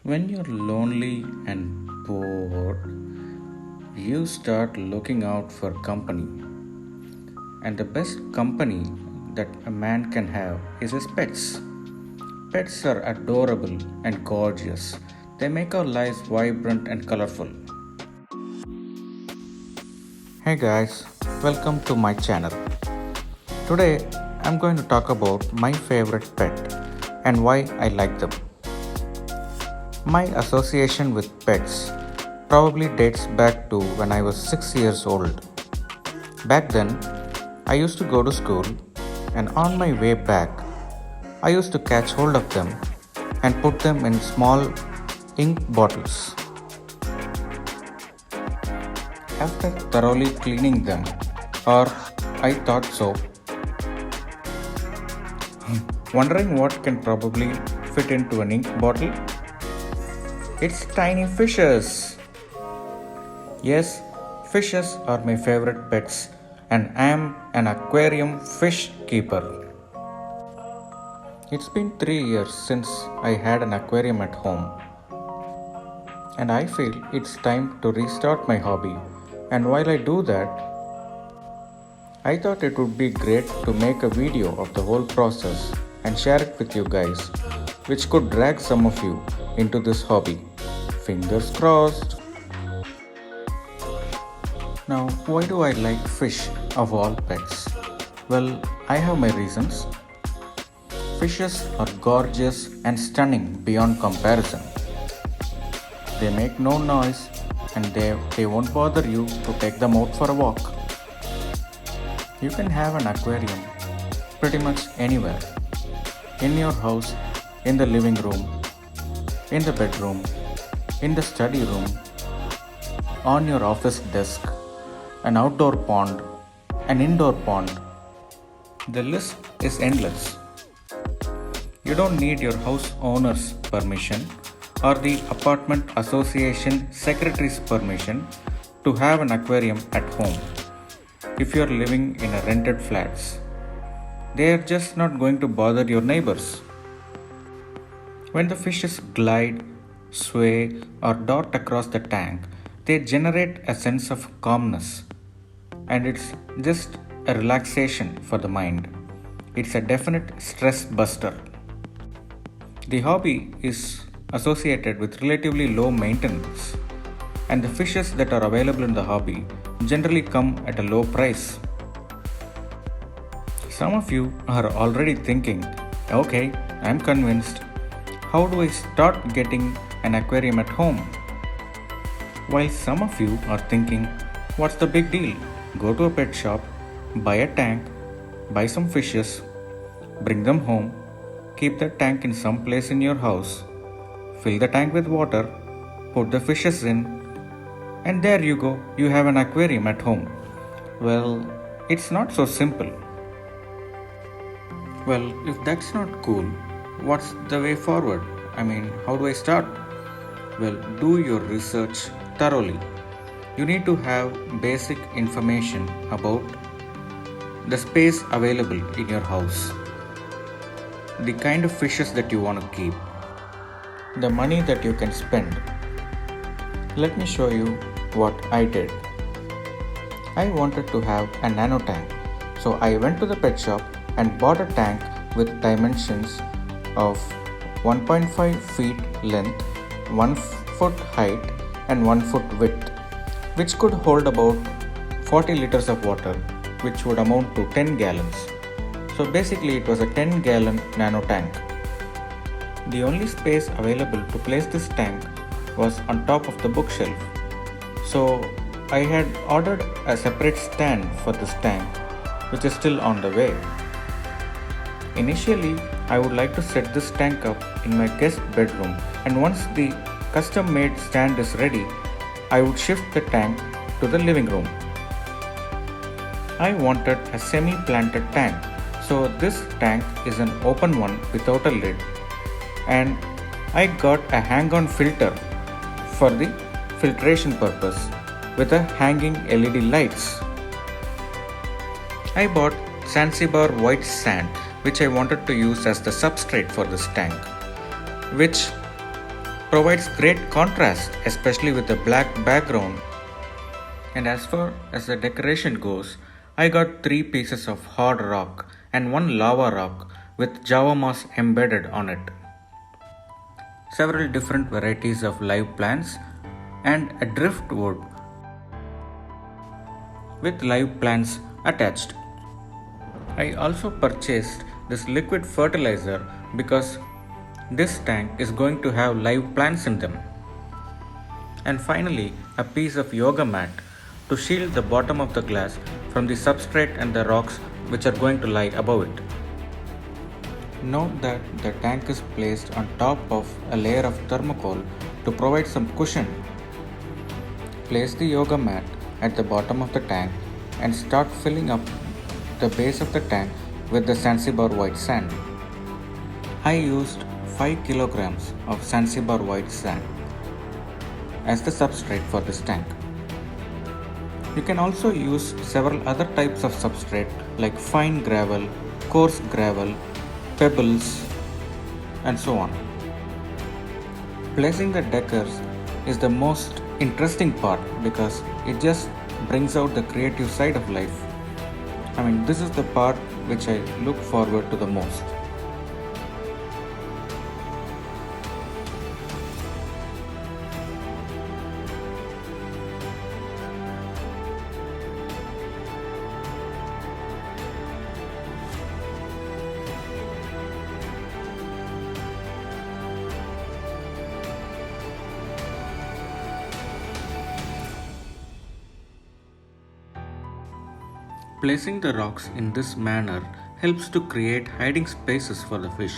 When you're lonely and bored, you start looking out for company. And the best company that a man can have is his pets. Pets are adorable and gorgeous. They make our lives vibrant and colorful. Hey guys, welcome to my channel. Today I'm going to talk about my favorite pet and why I like them. My association with pets probably dates back to when I was 6 years old. Back then, I used to go to school, and on my way back, I used to catch hold of them and put them in small ink bottles. After thoroughly cleaning them, or I thought so, wondering what can probably fit into an ink bottle? It's tiny fishes. Yes, fishes are my favorite pets, and I am an aquarium fish keeper. It's been 3 years since I had an aquarium at home, and I feel it's time to restart my hobby. And while I do that, I thought it would be great to make a video of the whole process and share it with you guys, which could drag some of you into this hobby. Fingers crossed. Now, why do I like fish of all pets? Well, I have my reasons. Fishes are gorgeous and stunning beyond comparison. They make no noise and they won't bother you to take them out for a walk. You can have an aquarium pretty much anywhere. In your house, in the living room, in the bedroom, in the study room, on your office desk, an outdoor pond, an indoor pond. The list is endless. You don't need your house owner's permission or the apartment association secretary's permission to have an aquarium at home. If you're living in a rented flats, they are just not going to bother your neighbors. When the fishes glide, sway, or dart across the tank, they generate a sense of calmness, and it's just a relaxation for the mind. It's a definite stress buster. The hobby is associated with relatively low maintenance, and the fishes that are available in the hobby generally come at a low price. Some of you are already thinking, okay, I'm convinced. How do I start getting an aquarium at home? While some of you are thinking, what's the big deal? Go to a pet shop, buy a tank, buy some fishes, bring them home, keep the tank in some place in your house, fill the tank with water, put the fishes in, and there you go, you have an aquarium at home. Well, it's not so simple. Well, if that's not cool, what's the way forward? I mean, how do I start? Well, do your research thoroughly. You need to have basic information about the space available in your house, the kind of fishes that you want to keep, the money that you can spend. Let me show you what I did. I wanted to have a nano tank, so I went to the pet shop and bought a tank with dimensions of 1.5 feet length, 1 foot height, and 1 foot width, which could hold about 40 liters of water, which would amount to 10 gallons. So basically, it was a 10-gallon nano tank. The only space available to place this tank was on top of the bookshelf. So I had ordered a separate stand for this tank, which is still on the way. Initially, I would like to set this tank up in my guest bedroom, and once the custom-made stand is ready, I would shift the tank to the living room. I wanted a semi-planted tank, so this tank is an open one without a lid, and I got a hang-on filter for the filtration purpose with a hanging LED lights. I bought Zanzibar white sand, which I wanted to use as the substrate for this tank, which provides great contrast, especially with the black background. And as far as the decoration goes, I got 3 pieces of hard rock and 1 lava rock with java moss embedded on it. Several different varieties of live plants and a driftwood with live plants attached. I also purchased this liquid fertilizer because this tank is going to have live plants in them. And finally, a piece of yoga mat to shield the bottom of the glass from the substrate and the rocks which are going to lie above it. Note that the tank is placed on top of a layer of thermocol to provide some cushion. Place the yoga mat at the bottom of the tank and start filling up the base of the tank with the Zanzibar white sand. I used 5 kilograms of Zanzibar white sand as the substrate for this tank. You can also use several other types of substrate like fine gravel, coarse gravel, pebbles, and so on. Placing the deckers is the most interesting part because it just brings out the creative side of life. This is the part which I look forward to the most. Placing the rocks in this manner helps to create hiding spaces for the fish.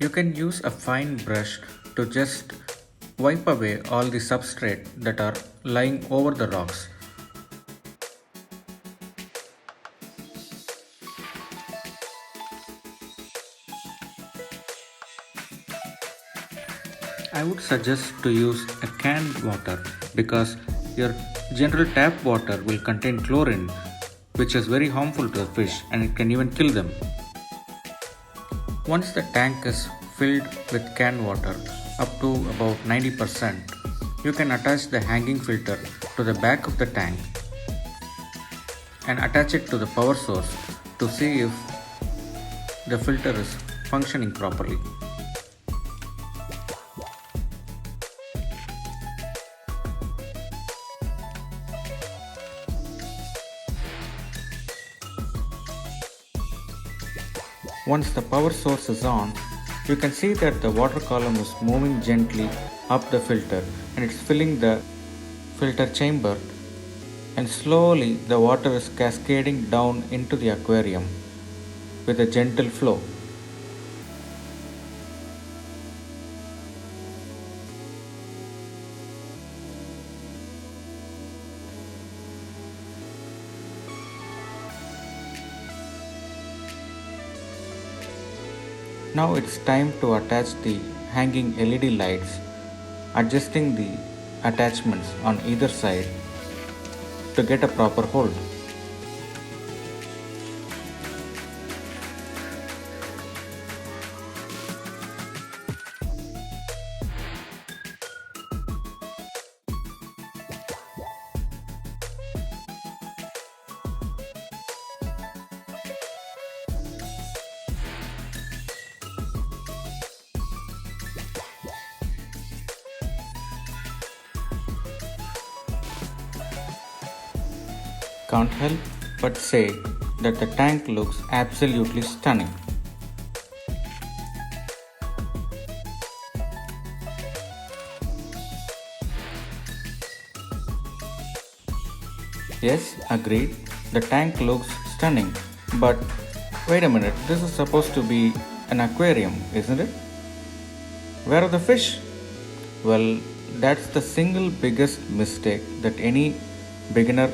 You can use a fine brush to just wipe away all the substrate that are lying over the rocks. I would suggest to use a canned water because your general tap water will contain chlorine, which is very harmful to the fish and it can even kill them. Once the tank is filled with canned water up to about 90%, you can attach the hanging filter to the back of the tank and attach it to the power source to see if the filter is functioning properly. Once the power source is on, you can see that the water column is moving gently up the filter and it's filling the filter chamber, and slowly the water is cascading down into the aquarium with a gentle flow. Now it's time to attach the hanging LED lights, adjusting the attachments on either side to get a proper hold. Can't help but say that the tank looks absolutely stunning. Yes, agreed, the tank looks stunning, but wait a minute, this is supposed to be an aquarium, isn't it? Where are the fish? Well, that's the single biggest mistake that any beginner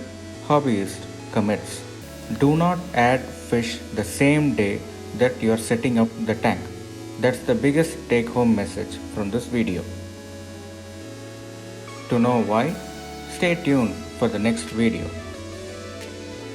hobbyist commits. Do not add fish the same day that you are setting up the tank. That's the biggest take home message from this video. To know why, stay tuned for the next video.